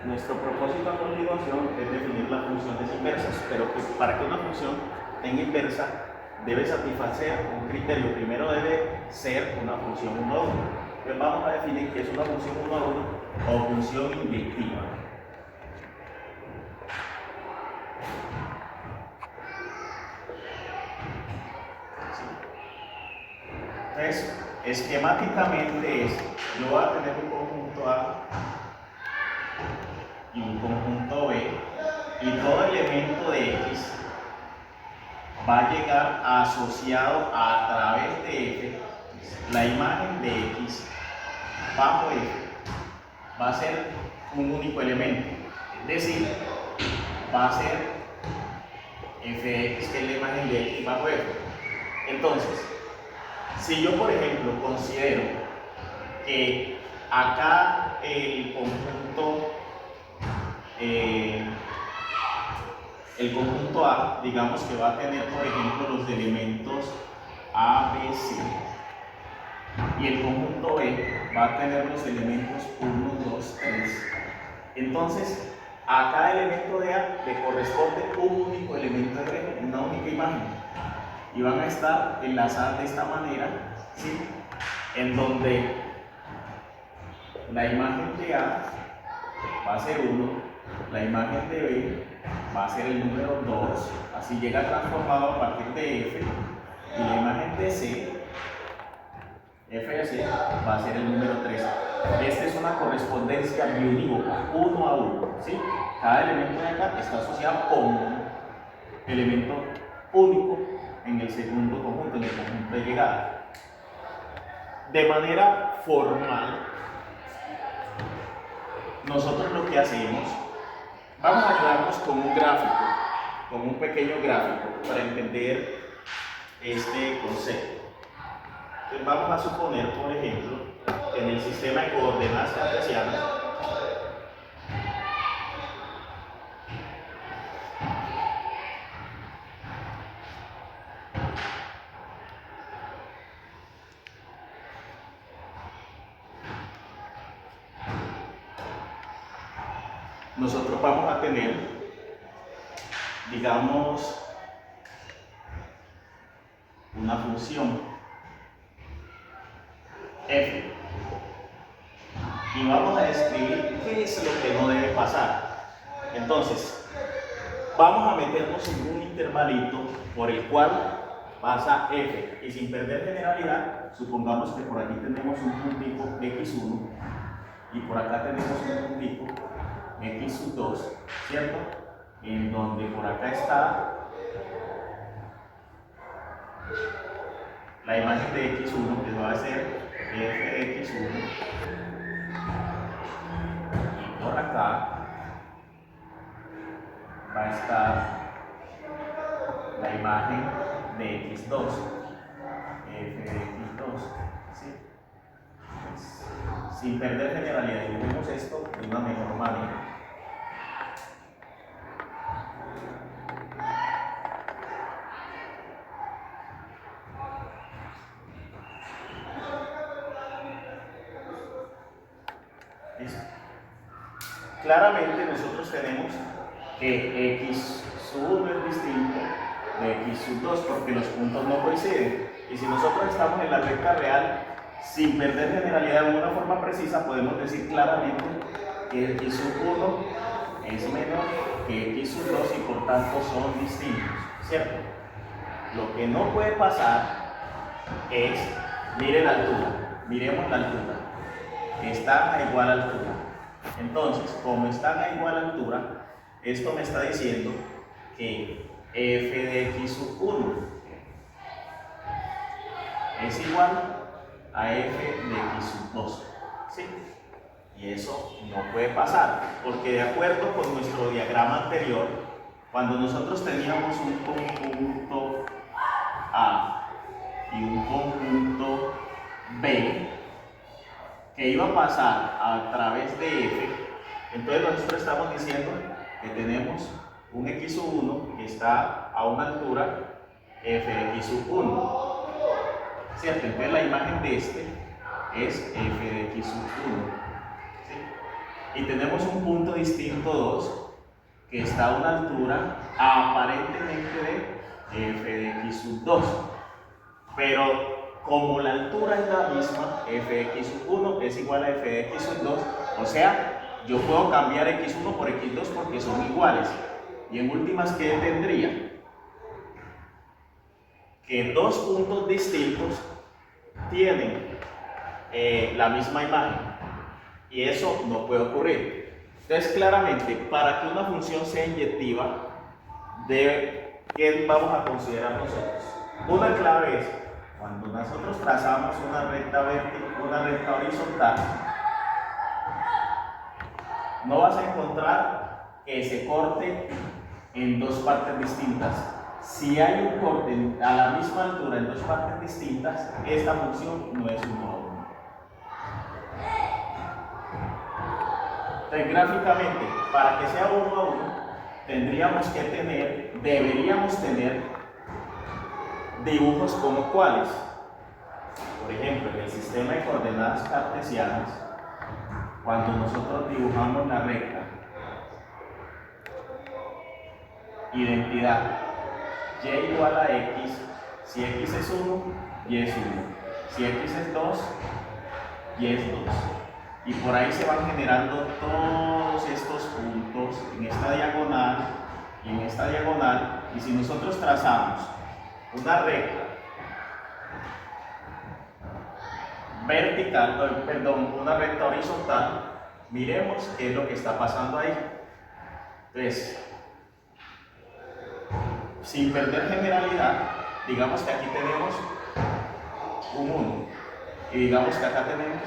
Nuestro propósito a continuación es definir las funciones inversas, pero para que una función tenga inversa debe satisfacer un criterio. Primero debe ser una función 1 a 1. Entonces vamos a definir qué es una función 1 a 1 o función inyectiva. Entonces, esquemáticamente yo voy a tener un conjunto A y un conjunto B, y todo elemento de X va a llegar asociado a través de F, la imagen de X bajo F va a ser un único elemento, es decir, va a ser Fx, que es la imagen de X bajo F. Entonces, si yo por ejemplo considero que acá el conjunto A, digamos que va a tener por ejemplo los elementos A, B, C, y el conjunto B va a tener los elementos 1, 2, 3. Entonces, a cada elemento de A le corresponde un único elemento de B, una única imagen, y van a estar enlazadas de esta manera, ¿sí? En donde la imagen de A va a ser 1, la imagen de B va a ser el número 2, así llega transformado a partir de F, y la imagen de C, F de C, va a ser el número 3. Esta es una correspondencia biunívoca, 1 a 1, ¿sí? Cada elemento de acá está asociado con un elemento único en el segundo conjunto, en el conjunto de llegada. De manera formal, nosotros lo que hacemos, vamos a ayudarnos con un gráfico, con un pequeño gráfico, para entender este concepto. Entonces vamos a suponer, por ejemplo, que en el sistema de coordenadas cartesianas nosotros vamos a tener, digamos, una función f, y vamos a describir qué es lo que no debe pasar. Entonces, vamos a meternos en un intervalito por el cual pasa f, y sin perder generalidad, supongamos que por aquí tenemos un puntico x1 y por acá tenemos un puntico x2, ¿cierto? En donde por acá está la imagen de x1, que va a ser f de x1, y por acá va a estar la imagen de x2, f de x2, ¿sí? Pues, sin perder generalidad, dibujemos esto de una mejor manera. Claramente nosotros tenemos que x1 es distinto de x2 porque los puntos no coinciden, y si nosotros estamos en la recta real, sin perder generalidad de una forma precisa, podemos decir claramente que x1 es menor que x2 y por tanto son distintos, ¿cierto? Lo que no puede pasar es, miren la altura, miremos la altura, están a igual altura. Entonces, como están a igual altura, esto me está diciendo que f de x1 es igual a f de x2, ¿sí? Y eso no puede pasar, porque de acuerdo con nuestro diagrama anterior, cuando nosotros teníamos un conjunto A y un conjunto B, que iba a pasar a través de f, entonces nosotros estamos diciendo que tenemos un x1 que está a una altura f de x1, ¿cierto? Entonces la imagen de este es f de x1, ¿sí? y tenemos un punto distinto 2 que está a una altura aparentemente de f de x sub 2. Pero como la altura es la misma, f de x sub 1 es igual a f de x sub 2, o sea, yo puedo cambiar x1 por x2 porque son iguales. Y en últimas, ¿qué tendría? Que dos puntos distintos tienen la misma imagen. Y eso no puede ocurrir. Entonces, claramente, para que una función sea inyectiva, ¿qué vamos a considerar nosotros? Una clave es, cuando nosotros trazamos una recta horizontal, no vas a encontrar que se corte en dos partes distintas. Si hay un corte a la misma altura en dos partes distintas, esta función no es 1 a 1. Entonces, gráficamente, para que sea 1 a 1, deberíamos tener dibujos como cuáles. Por ejemplo, en el sistema de coordenadas cartesianas, cuando nosotros dibujamos la recta, identidad y igual a x, si x es 1, y es 1, si x es 2, y es 2. Y por ahí se van generando todos estos puntos en esta diagonal y en esta diagonal. Y si nosotros trazamos una recta una recta horizontal, miremos qué es lo que está pasando ahí. Entonces, sin perder generalidad, digamos que aquí tenemos un 1 y digamos que acá tenemos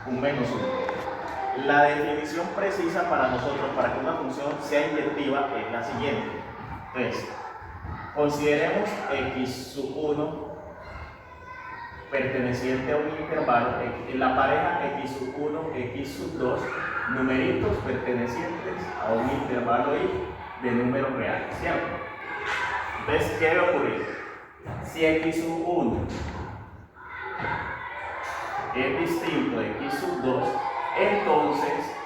un menos 1. La definición precisa para nosotros, para que una función sea inyectiva, es la siguiente. Entonces, consideremos x sub 1 perteneciente a un intervalo, en la pareja x sub 1, x sub 2, numeritos pertenecientes a un intervalo y de números reales, ¿cierto? Entonces, ¿qué debe ocurrir? Si x sub 1 es distinto de x sub 2, entonces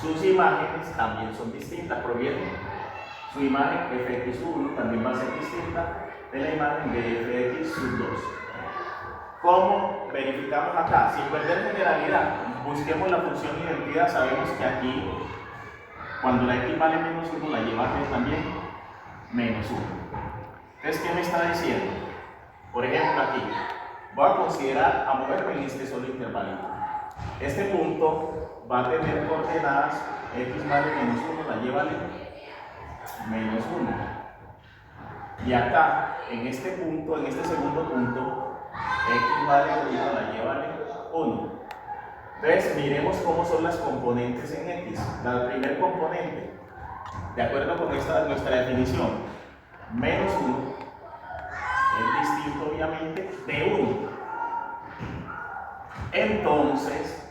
sus imágenes también son distintas, provienen. Su imagen f de x sub 1 también va a ser distinta de la imagen de f de x sub 2. ¿Cómo verificamos acá? Sin perder generalidad, busquemos la función identidad. Sabemos que aquí, cuando la x vale menos 1, la y va a tener también menos 1. Entonces, ¿qué me está diciendo? Por ejemplo, aquí voy a considerar a moverme en este solo intervalito. Este punto va a tener coordenadas x vale menos 1, la y vale menos 1. Y acá, en este punto, en este segundo punto, x vale 1, la y vale 1. Entonces, miremos cómo son las componentes en x. La primer componente, de acuerdo con nuestra definición, menos 1, es distinto obviamente de 1. Entonces,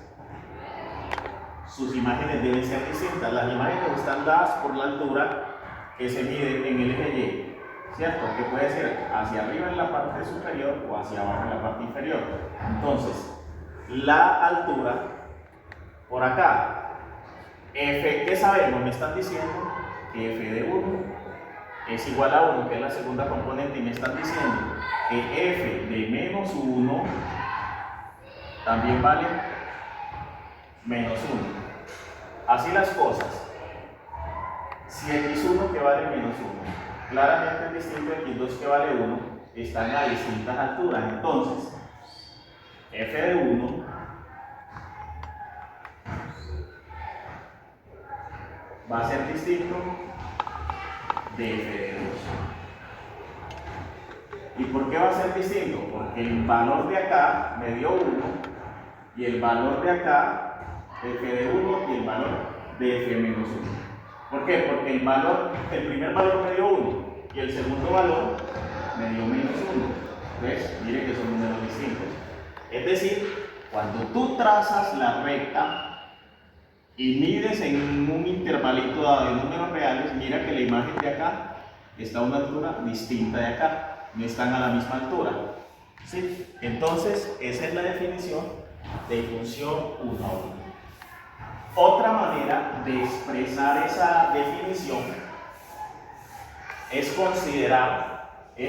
sus imágenes deben ser distintas. Las imágenes están dadas por la altura que se mide en el eje Y, ¿cierto? Que puede ser hacia arriba en la parte superior o hacia abajo en la parte inferior. Entonces, la altura por acá, f, ¿qué sabemos? Me están diciendo que f de 1 es igual a 1, que es la segunda componente, y me están diciendo que f de menos 1 también vale menos 1. Así las cosas. Si x1 que vale menos 1, claramente es distinto de x2 que vale 1, están a distintas alturas. Entonces, f de 1 va a ser distinto de f de 2. ¿Y por qué va a ser distinto? Porque el valor de acá me dio 1 y el valor de acá, f de 1, y el valor de f menos 1. ¿Por qué? Porque el primer valor me dio 1 y el segundo valor me dio menos 1. ¿Ves? Mire que son números distintos. Es decir, cuando tú trazas la recta y mides en un intervalito dado de números reales, mira que la imagen de acá está a una altura distinta de acá, no están a la misma altura. ¿Sí? Entonces, esa es la definición de función 1 a 1. Otra manera de expresar esa definición es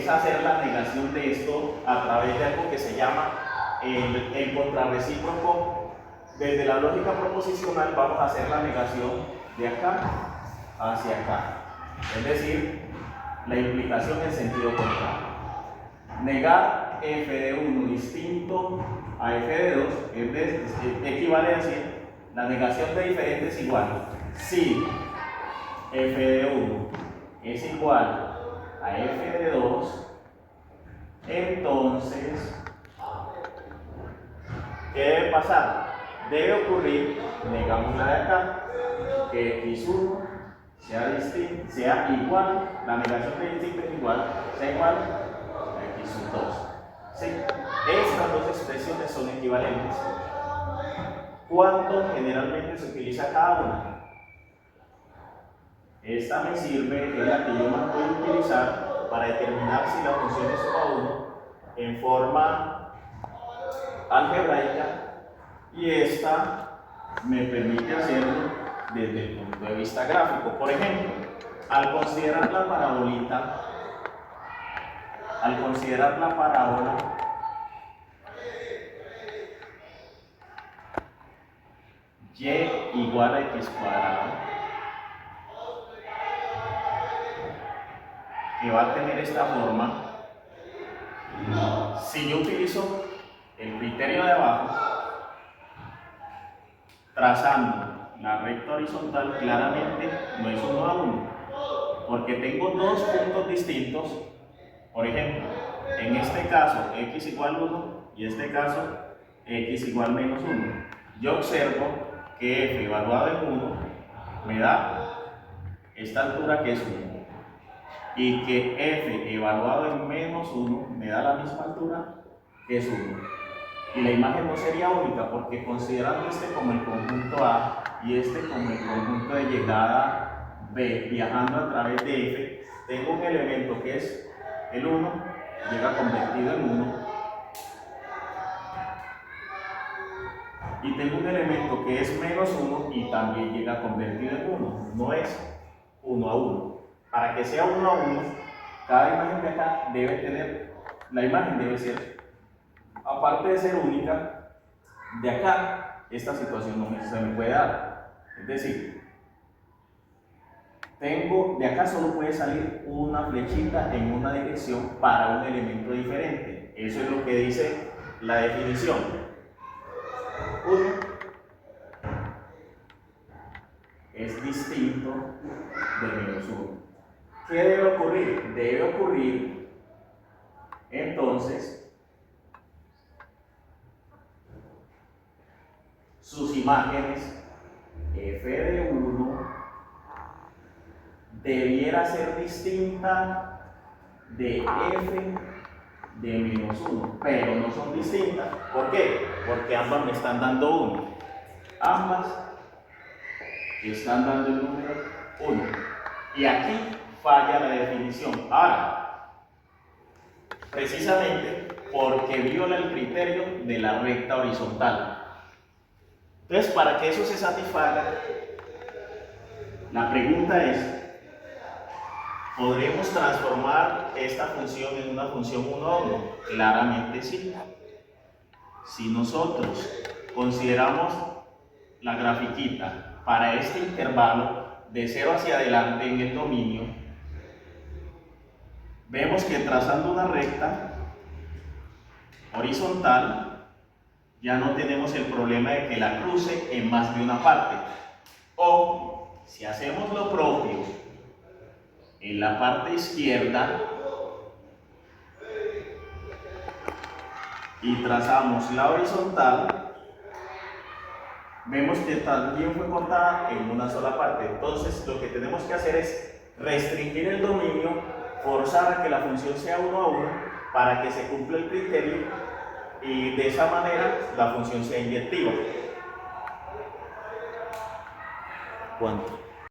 hacer la negación de esto a través de algo que se llama el contrarrecíproco. Desde la lógica proposicional vamos a hacer la negación de acá hacia acá, es decir, la implicación en sentido contrario. Negar f de 1 distinto a f de 2 equivale a decir la negación de diferente es igual. Si f de 1 es igual a f de 2, entonces, ¿qué debe pasar? Debe ocurrir, negamos la de acá, que x1 sea igual, la negación de distinto es igual, sea igual a x2. ¿Sí? Estas dos expresiones son equivalentes. ¿Cuánto generalmente se utiliza cada una? Esta me sirve, es la que yo más voy a utilizar para determinar si la función es 1 a 1 en forma algebraica, y esta me permite hacerlo desde el punto de vista gráfico. Por ejemplo, al considerar la parábola y igual a x cuadrado, que va a tener esta forma, si yo utilizo el criterio de abajo, trazando la recta horizontal, claramente no es 1 a 1, porque tengo dos puntos distintos. Por ejemplo, en este caso x igual 1 y en este caso x igual menos 1. Yo observo que f evaluado en 1 me da esta altura que es 1, y que f evaluado en menos 1 me da la misma altura que es 1. Y la imagen no sería única, porque considerando este como el conjunto A y este como el conjunto de llegada B viajando a través de F, tengo un elemento que es el 1, llega convertido en 1, y tengo un elemento que es menos 1 y también llega convertido en 1, no es 1 a 1. Para que sea 1 a 1, cada imagen de acá debe tener, la imagen debe ser, aparte de ser única, de acá, esta situación no se me puede dar. Es decir, de acá solo puede salir una flechita en una dirección para un elemento diferente. Eso es lo que dice la definición. 1 es distinto de menos 1. ¿Qué debe ocurrir? Debe ocurrir, entonces, sus imágenes f de 1 debiera ser distinta de f de menos 1, pero no son distintas. ¿Por qué? Porque ambas me están dando 1. Ambas están dando el número 1. Y aquí falla la definición. Ahora, precisamente porque viola el criterio de la recta horizontal. Entonces, para que eso se satisfaga, la pregunta es: ¿podremos transformar esta función en una función 1 a 1? Claramente sí. Si nosotros consideramos la grafiquita para este intervalo de 0 hacia adelante en el dominio, vemos que trazando una recta horizontal ya no tenemos el problema de que la cruce en más de una parte. O si hacemos lo propio en la parte izquierda y trazamos la horizontal, vemos que también fue cortada en una sola parte. Entonces lo que tenemos que hacer es restringir el dominio, forzar a que la función sea 1 a 1 para que se cumpla el criterio, y de esa manera la función sea inyectiva. ¿Cuánto?